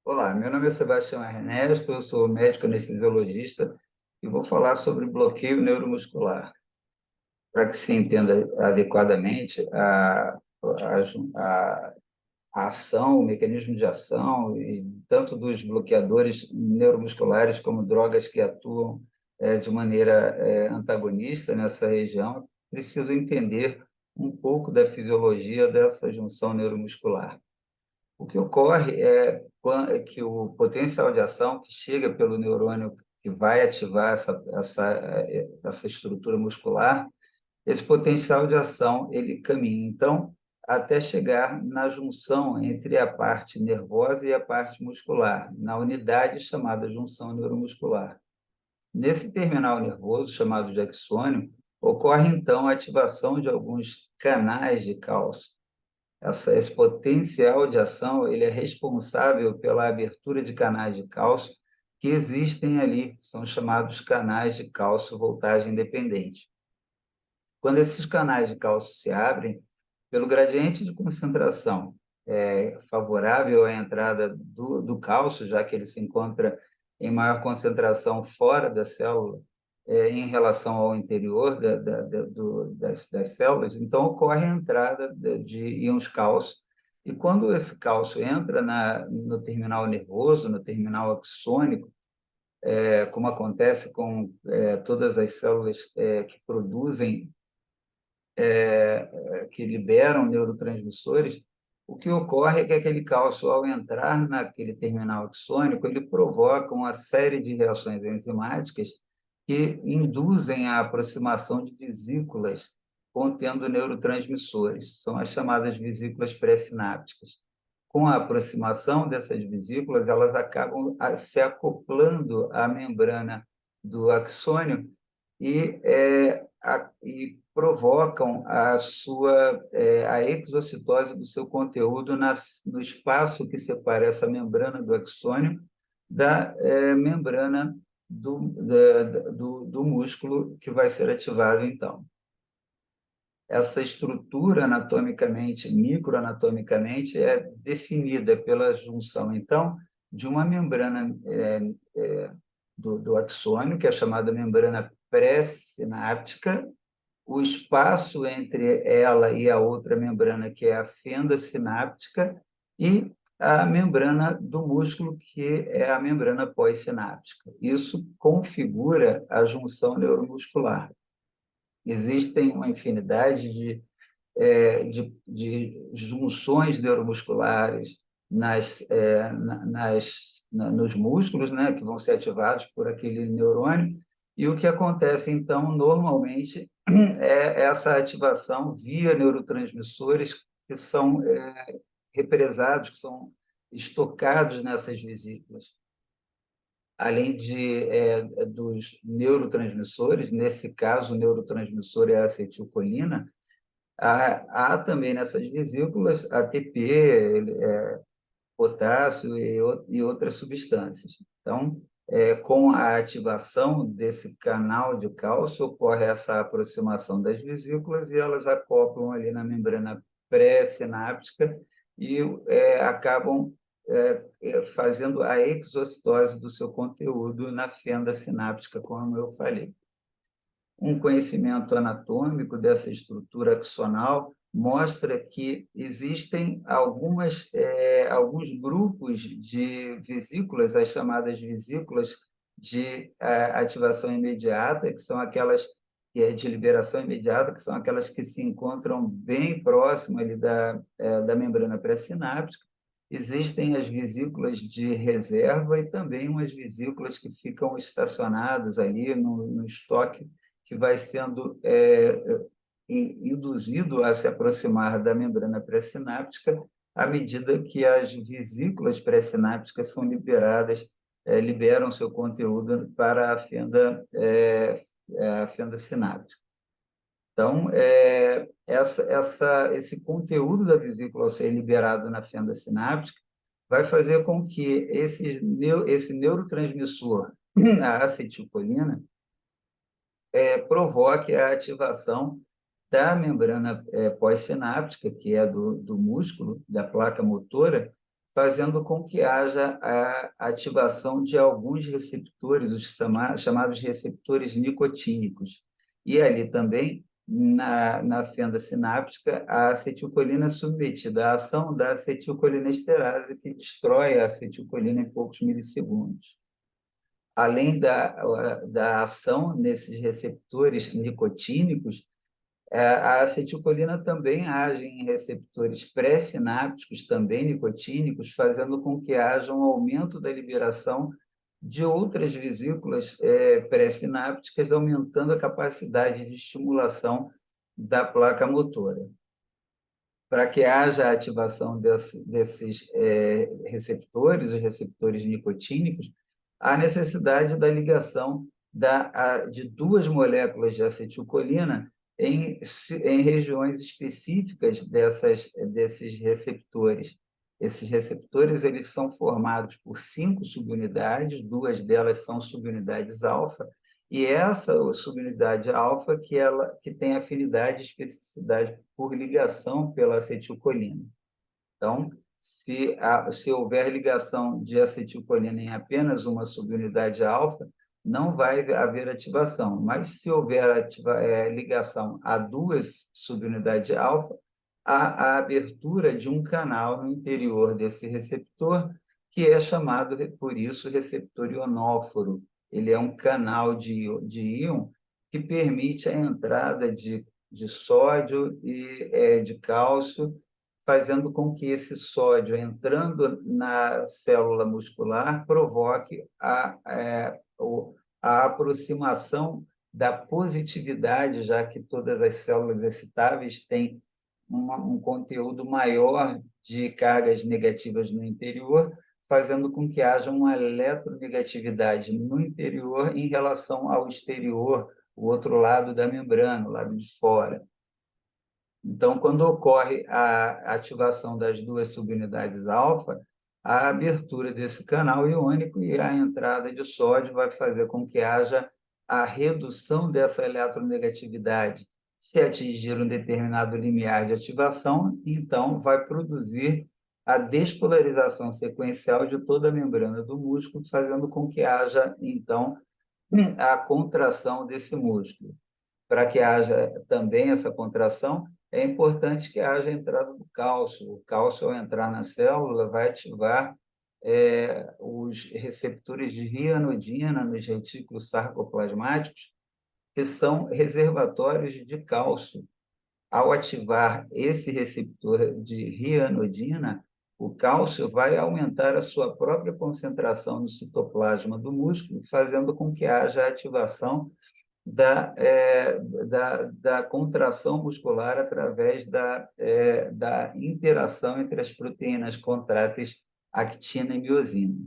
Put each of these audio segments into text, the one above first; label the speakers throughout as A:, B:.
A: Olá, meu nome é Sebastião Ernesto, eu sou médico anestesiologista e vou falar sobre bloqueio neuromuscular. Para que se entenda adequadamente a, a ação, o mecanismo de ação, e tanto dos bloqueadores neuromusculares como drogas que atuam de maneira antagonista nessa região, preciso entender um pouco da fisiologia dessa junção neuromuscular. O que ocorre é que o potencial de ação que chega pelo neurônio que vai ativar essa estrutura muscular, esse potencial de ação ele caminha, então, até chegar na junção entre a parte nervosa e a parte muscular, na unidade chamada junção neuromuscular. Nesse terminal nervoso, chamado de axônio, ocorre, então, a ativação de alguns canais de cálcio. Esse potencial de ação ele é responsável pela abertura de canais de cálcio que existem ali, são chamados canais de cálcio voltagem dependente. Quando esses canais de cálcio se abrem, pelo gradiente de concentração favorável à entrada do cálcio, já que ele se encontra em maior concentração fora da célula, em relação ao interior das células, então ocorre a entrada de íons cálcio, e quando esse cálcio entra no terminal nervoso, no terminal axônico, como acontece com todas as células que produzem que liberam neurotransmissores, o que ocorre é que aquele cálcio, ao entrar naquele terminal axônico, ele provoca uma série de reações enzimáticas que induzem a aproximação de vesículas contendo neurotransmissores. São as chamadas vesículas pré-sinápticas. Com a aproximação dessas vesículas, elas acabam se acoplando à membrana do axônio e provocam a exocitose do seu conteúdo no espaço que separa essa membrana do axônio da membrana do músculo que vai ser ativado, então. Essa estrutura anatomicamente, microanatomicamente, é definida pela junção, então, de uma membrana do axônio, que é chamada membrana pré-sináptica, o espaço entre ela e a outra membrana, que é a fenda sináptica, e a membrana do músculo, que é a membrana pós-sináptica. Isso configura a junção neuromuscular. Existem uma infinidade de junções neuromusculares nos músculos, né, que vão ser ativados por aquele neurônio, e o que acontece, então, normalmente, é essa ativação via neurotransmissores que são represados, que são estocados nessas vesículas. Além dos neurotransmissores, nesse caso, o neurotransmissor é a acetilcolina, há também nessas vesículas ATP, potássio e outras substâncias. Então, com a ativação desse canal de cálcio, ocorre essa aproximação das vesículas e elas acoplam ali na membrana pré-sináptica e acabam fazendo a exocitose do seu conteúdo na fenda sináptica, como eu falei. Um conhecimento anatômico dessa estrutura axonal mostra que existem alguns grupos de vesículas, as chamadas vesículas de ativação imediata, que são aquelas de liberação imediata, que são aquelas que se encontram bem próximo ali da membrana pré-sináptica. Existem as vesículas de reserva e também umas vesículas que ficam estacionadas ali no estoque que vai sendo induzido a se aproximar da membrana pré-sináptica à medida que as vesículas pré-sinápticas são liberadas, liberam seu conteúdo para a fenda sináptica. Então, esse conteúdo da vesícula ao ser liberado na fenda sináptica vai fazer com que esse neurotransmissor, a acetilcolina, provoque a ativação da membrana pós-sináptica, que é do músculo, da placa motora, fazendo com que haja a ativação de alguns receptores, os chamados receptores nicotínicos. E ali também, na fenda sináptica, a acetilcolina é submetida à ação da acetilcolinesterase, que destrói a acetilcolina em poucos milissegundos. Além da ação nesses receptores nicotínicos, a acetilcolina também age em receptores pré-sinápticos, também nicotínicos, fazendo com que haja um aumento da liberação de outras vesículas pré-sinápticas, aumentando a capacidade de estimulação da placa motora. Para que haja a ativação desses receptores, os receptores nicotínicos, há necessidade da ligação de duas moléculas de acetilcolina em regiões específicas desses receptores. Esses receptores eles são formados por 5 subunidades, 2 delas são subunidades alfa, e essa subunidade alfa que tem afinidade e especificidade por ligação pela acetilcolina. Então, se houver ligação de acetilcolina em apenas uma subunidade alfa, não vai haver ativação. Mas se houver ligação a 2 subunidades alfa, há a abertura de um canal no interior desse receptor, que é chamado, por isso, receptor ionóforo. Ele é um canal de íon que permite a entrada de sódio e de cálcio, fazendo com que esse sódio, entrando na célula muscular, provoque a aproximação da positividade, já que todas as células excitáveis têm um conteúdo maior de cargas negativas no interior, fazendo com que haja uma eletronegatividade no interior em relação ao exterior, o outro lado da membrana, o lado de fora. Então, quando ocorre a ativação das 2 subunidades alfa, a abertura desse canal iônico e a entrada de sódio vai fazer com que haja a redução dessa eletronegatividade. Se atingir um determinado limiar de ativação, então vai produzir a despolarização sequencial de toda a membrana do músculo, fazendo com que haja, então, a contração desse músculo. Para que haja também essa contração, é importante que haja a entrada do cálcio. O cálcio, ao entrar na célula, vai ativar os receptores de rianodina nos retículos sarcoplasmáticos, que são reservatórios de cálcio. Ao ativar esse receptor de rianodina, o cálcio vai aumentar a sua própria concentração no citoplasma do músculo, fazendo com que haja a ativação da contração muscular através da interação entre as proteínas contráteis actina e miosina.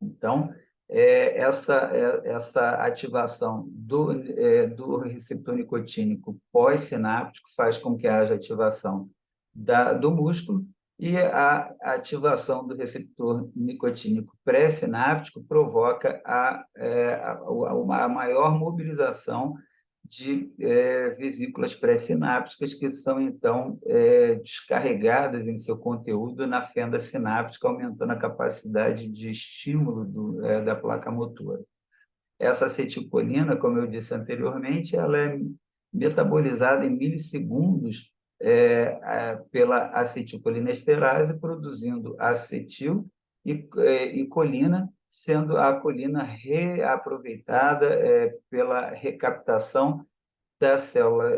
A: Então, essa ativação do receptor nicotínico pós-sináptico faz com que haja ativação do músculo, e a ativação do receptor nicotínico pré-sináptico provoca a maior mobilização de vesículas pré-sinápticas, que são, então, descarregadas em seu conteúdo na fenda sináptica, aumentando a capacidade de estímulo da placa motora. Essa acetilcolina, como eu disse anteriormente, ela é metabolizada em milissegundos pela acetilcolinesterase, produzindo acetil e colina, sendo a colina reaproveitada pela recaptação da célula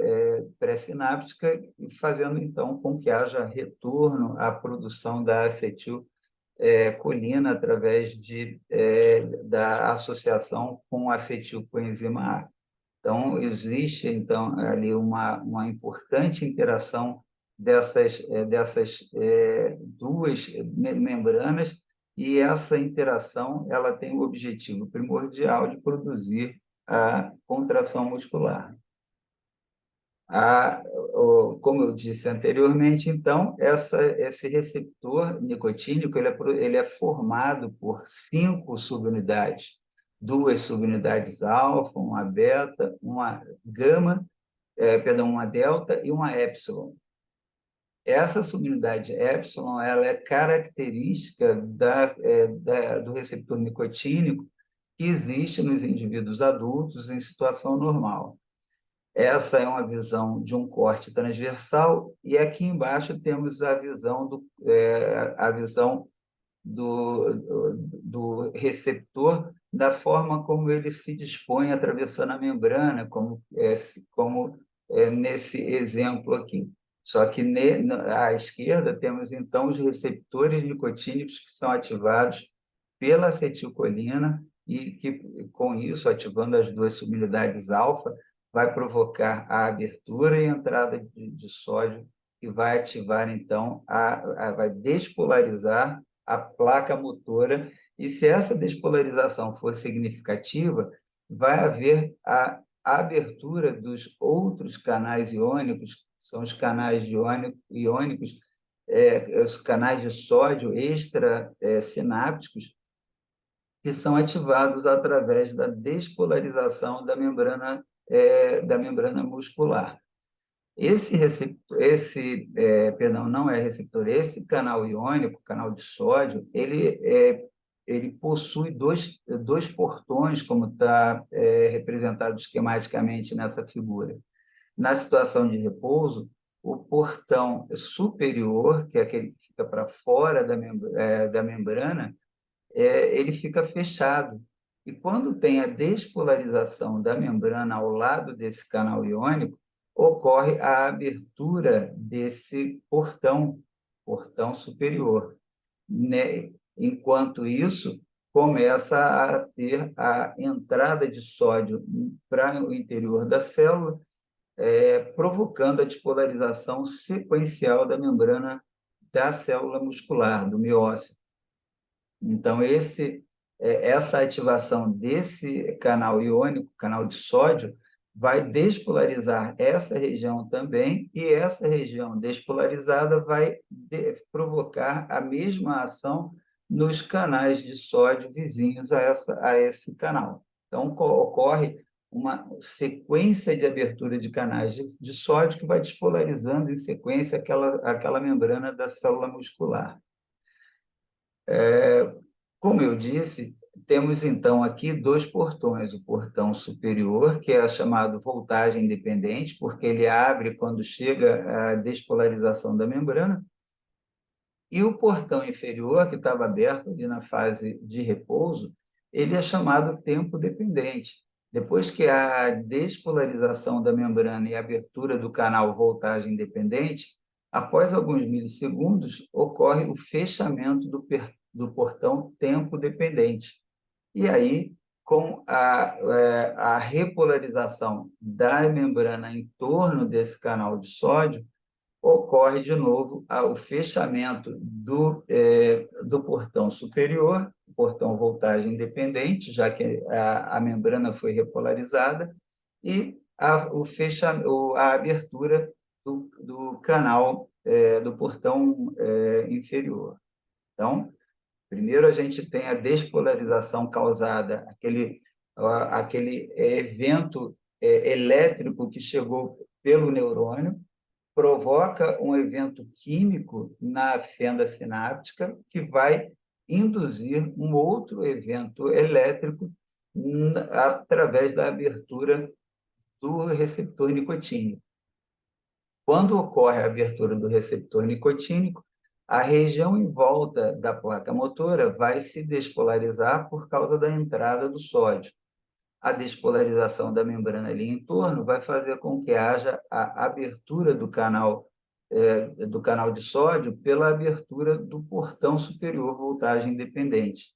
A: pré-sináptica, e fazendo, então, com que haja retorno à produção da acetilcolina através da associação com acetilcoenzima A. Então, existe, então, ali uma importante interação dessas duas membranas, e essa interação ela tem o objetivo primordial de produzir a contração muscular. Como eu disse anteriormente, então, esse receptor nicotínico ele é formado por 5 subunidades, 2 subunidades alfa, uma beta, uma gama, uma delta e uma épsilon. essa subunidade epsilon, ela é característica do receptor nicotínico que existe nos indivíduos adultos em situação normal. Essa é uma visão de um corte transversal, e aqui embaixo temos a visão do receptor, da forma como ele se dispõe atravessando a membrana, como nesse exemplo aqui. Só que à esquerda temos, então, os receptores nicotínicos que são ativados pela acetilcolina e que, com isso, ativando as duas subunidades alfa, vai provocar a abertura e entrada de sódio, que vai ativar, então, vai despolarizar a placa motora, e se essa despolarização for significativa, vai haver a abertura dos outros canais iônicos, que são os canais iônicos, os canais de sódio extra-sinápticos, que são ativados através da despolarização da membrana muscular. Perdão, não é receptor, esse canal iônico, canal de sódio, ele possui dois portões, como está representado esquematicamente nessa figura. Na situação de repouso, o portão superior, que é aquele que fica para fora da membrana, ele fica fechado. E quando tem a despolarização da membrana ao lado desse canal iônico, ocorre a abertura desse portão superior. Né? Enquanto isso, começa a ter a entrada de sódio para o interior da célula, provocando a despolarização sequencial da membrana da célula muscular, do miócito. Então, essa ativação desse canal iônico, canal de sódio, vai despolarizar essa região também, e essa região despolarizada vai provocar a mesma ação nos canais de sódio vizinhos a esse canal. Então, ocorre uma sequência de abertura de canais de sódio que vai despolarizando em sequência aquela membrana da célula muscular. Como eu disse, temos então aqui dois portões: o portão superior, que é chamado voltagem dependente, porque ele abre quando chega a despolarização da membrana, e o portão inferior, que estava aberto ali na fase de repouso, ele é chamado tempo dependente. Depois que a despolarização da membrana e a abertura do canal voltagem dependente, após alguns milissegundos, ocorre o fechamento do portão tempo dependente. E aí, com a repolarização da membrana em torno desse canal de sódio, ocorre de novo o fechamento do portão superior, o portão voltagem independente, já que a membrana foi repolarizada, e a abertura do canal do portão inferior. Então, primeiro a gente tem a despolarização causada, aquele evento elétrico que chegou pelo neurônio, provoca um evento químico na fenda sináptica que vai induzir um outro evento elétrico através da abertura do receptor nicotínico. Quando ocorre a abertura do receptor nicotínico, a região em volta da placa motora vai se despolarizar por causa da entrada do sódio. A despolarização da membrana ali em torno vai fazer com que haja a abertura do canal de sódio pela abertura do portão superior voltagem dependente.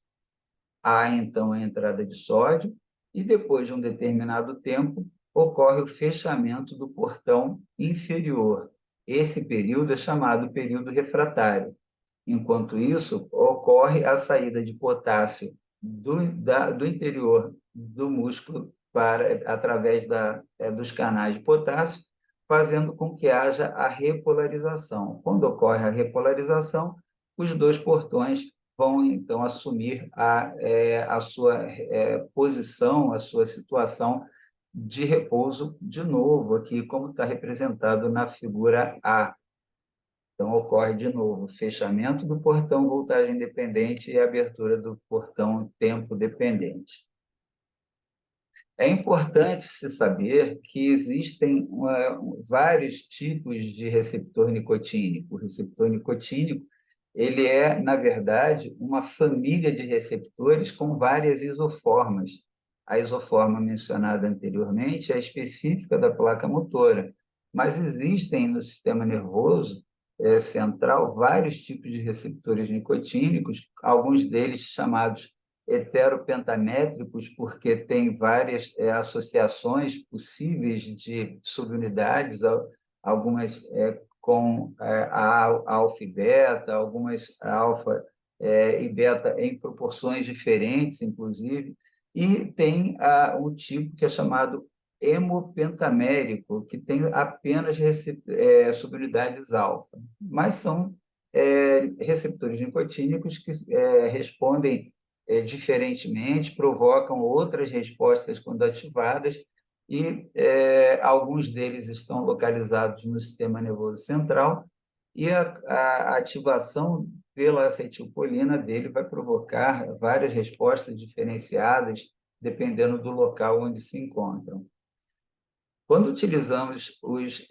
A: Há, então, a entrada de sódio e, depois de um determinado tempo, ocorre o fechamento do portão inferior. Esse período é chamado período refratário. Enquanto isso, ocorre a saída de potássio do interior do músculo através dos canais de potássio, fazendo com que haja a repolarização. Quando ocorre a repolarização, os dois portões vão, então, assumir a sua posição, a sua situação de repouso, de novo, aqui, como está representado na figura A. Então, ocorre de novo fechamento do portão voltagem dependente e abertura do portão tempo dependente. É importante se saber que existem vários tipos de receptor nicotínico. O receptor nicotínico, ele é, na verdade, uma família de receptores com várias isoformas. A isoforma mencionada anteriormente é específica da placa motora, mas existem no sistema nervoso central vários tipos de receptores nicotínicos, alguns deles chamados heteropentamétricos, porque tem várias associações possíveis de subunidades, algumas com alfa e beta, algumas alfa e beta em proporções diferentes, inclusive, e tem um tipo que é chamado hemopentamérico, que tem apenas subunidades alfa, mas são receptores nicotínicos que respondem diferentemente, provocam outras respostas quando ativadas, e alguns deles estão localizados no sistema nervoso central, e a ativação pela acetilcolina dele vai provocar várias respostas diferenciadas, dependendo do local onde se encontram. Quando utilizamos os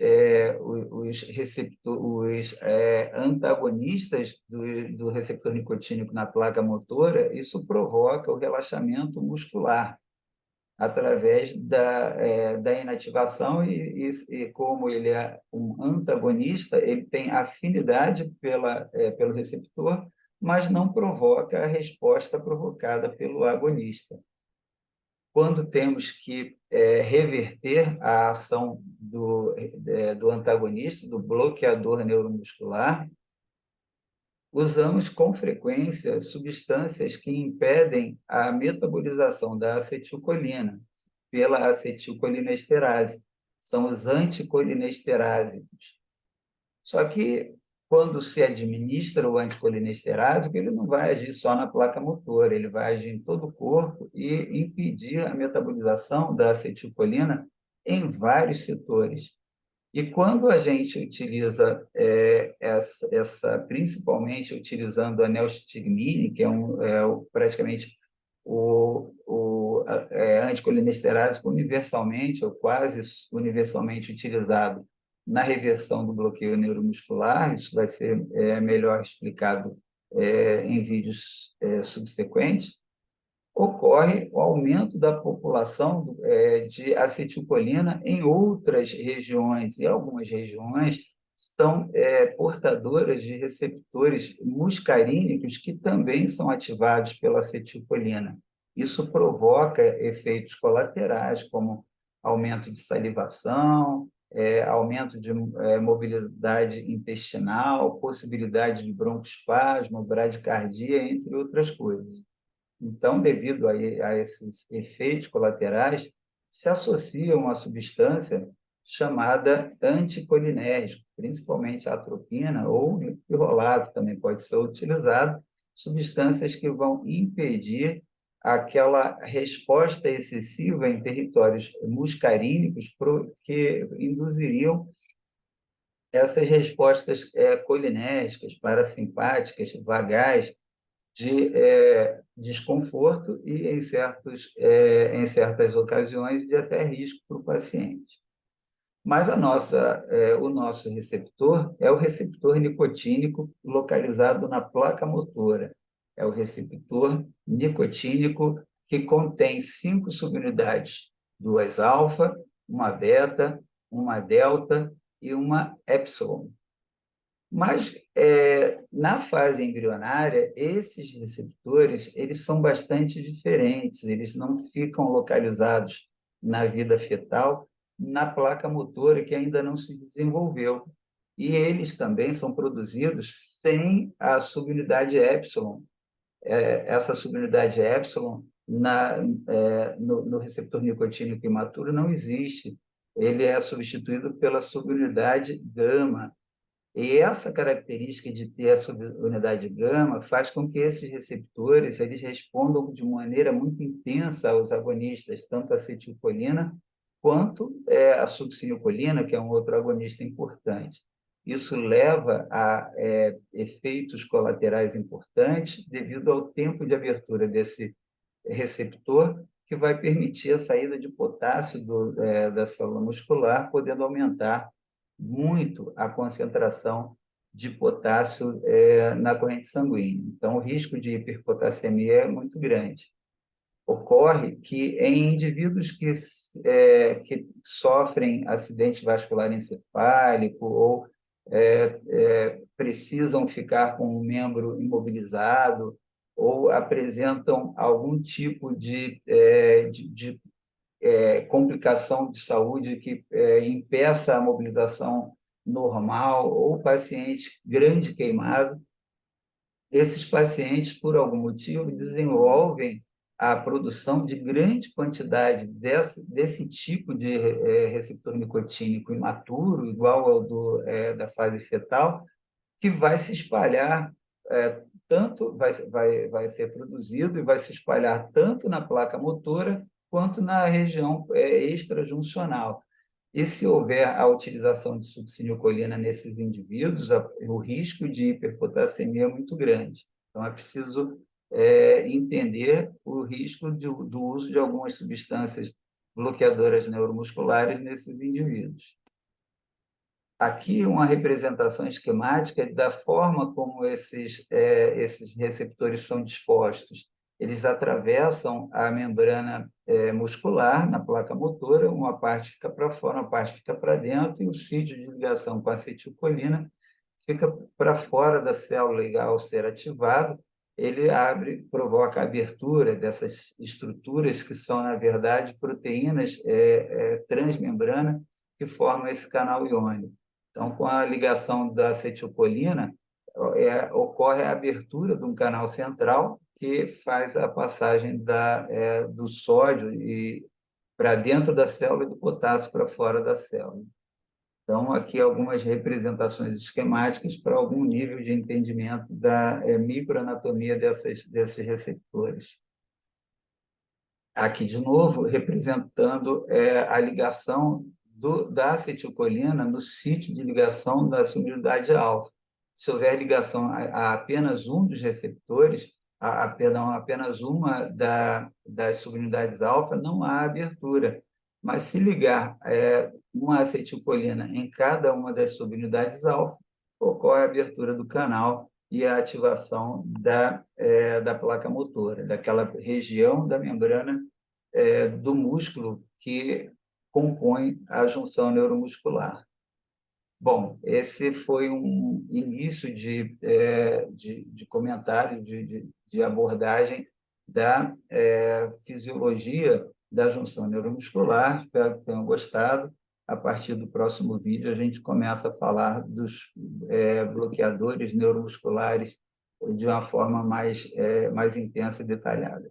A: antagonistas do receptor nicotínico na placa motora, isso provoca o relaxamento muscular através da inativação e como ele é um antagonista, ele tem afinidade pelo receptor, mas não provoca a resposta provocada pelo agonista. Quando temos que reverter a ação do antagonista, do bloqueador neuromuscular, usamos com frequência substâncias que impedem a metabolização da acetilcolina pela acetilcolinesterase. São os anticolinesterásicos. Só que, quando se administra o anticolinesterase, ele não vai agir só na placa motora, ele vai agir em todo o corpo e impedir a metabolização da acetilcolina em vários setores. E quando a gente utiliza principalmente utilizando a neostigmine, que praticamente o anticolinesterase universalmente, ou quase universalmente utilizado na reversão do bloqueio neuromuscular, isso vai ser melhor explicado em vídeos subsequentes, ocorre o aumento da população de acetilcolina em outras regiões, e algumas regiões são portadoras de receptores muscarínicos que também são ativados pela acetilcolina. Isso provoca efeitos colaterais, como aumento de salivação, aumento de mobilidade intestinal, possibilidade de broncoespasmo, bradicardia, entre outras coisas. Então, devido a esses efeitos colaterais, se associa uma substância chamada anticolinérgico, principalmente a atropina ou o pirrolato também pode ser utilizado, substâncias que vão impedir aquela resposta excessiva em territórios muscarínicos que induziriam essas respostas colinérgicas, parasimpáticas, vagais, de desconforto e, em certas ocasiões, de até risco para o paciente. Mas o nosso receptor é o receptor nicotínico localizado na placa motora. É o receptor nicotínico que contém 5 subunidades, 2 alfa, uma beta, uma delta e uma epsilon. Mas, na fase embrionária, esses receptores eles são bastante diferentes, eles não ficam localizados na vida fetal, na placa motora que ainda não se desenvolveu. E eles também são produzidos sem a subunidade epsilon. Essa subunidade epsilon no receptor nicotínico imaturo não existe. Ele é substituído pela subunidade gama. E essa característica de ter a subunidade gama faz com que esses receptores eles respondam de maneira muito intensa aos agonistas, tanto a acetilcolina quanto a succinilcolina, que é um outro agonista importante. Isso leva a efeitos colaterais importantes devido ao tempo de abertura desse receptor, que vai permitir a saída de potássio da célula muscular, podendo aumentar muito a concentração de potássio na corrente sanguínea. Então, o risco de hiperpotassemia é muito grande. Ocorre que em indivíduos que sofrem acidente vascular encefálico ou precisam ficar com um membro imobilizado ou apresentam algum tipo de complicação de saúde que impeça a mobilização normal, ou paciente grande queimado, esses pacientes, por algum motivo, desenvolvem a produção de grande quantidade desse tipo de receptor nicotínico imaturo, igual ao da fase fetal, que vai se espalhar, tanto vai ser produzido e vai se espalhar tanto na placa motora quanto na região extrajuncional. E se houver a utilização de succinilcolina nesses indivíduos, o risco de hiperpotassemia é muito grande. Então, é preciso entender o risco do uso de algumas substâncias bloqueadoras neuromusculares nesses indivíduos. Aqui uma representação esquemática da forma como esses receptores são dispostos. Eles atravessam a membrana muscular na placa motora, uma parte fica para fora, uma parte fica para dentro, e o sítio de ligação com a acetilcolina fica para fora da célula, e ao ser ativado, ele provoca a abertura dessas estruturas que são, na verdade, proteínas transmembrana que formam esse canal iônico. Então, com a ligação da acetilcolina, ocorre a abertura de um canal central que faz a passagem do sódio para dentro da célula e do potássio para fora da célula. Então, aqui algumas representações esquemáticas para algum nível de entendimento da microanatomia desses receptores. Aqui, de novo, representando a ligação da acetilcolina no sítio de ligação da subunidade alfa. Se houver ligação a apenas um dos receptores, apenas uma das subunidades alfa, não há abertura. Mas se ligar uma acetilcolina em cada uma das subunidades alfa, ocorre a abertura do canal e a ativação da placa motora, daquela região da membrana do músculo que compõe a junção neuromuscular. Bom, esse foi um início de comentário, de abordagem da fisiologia da junção neuromuscular. Espero que tenham gostado. A partir do próximo vídeo, a gente começa a falar dos bloqueadores neuromusculares de uma forma mais intensa e detalhada.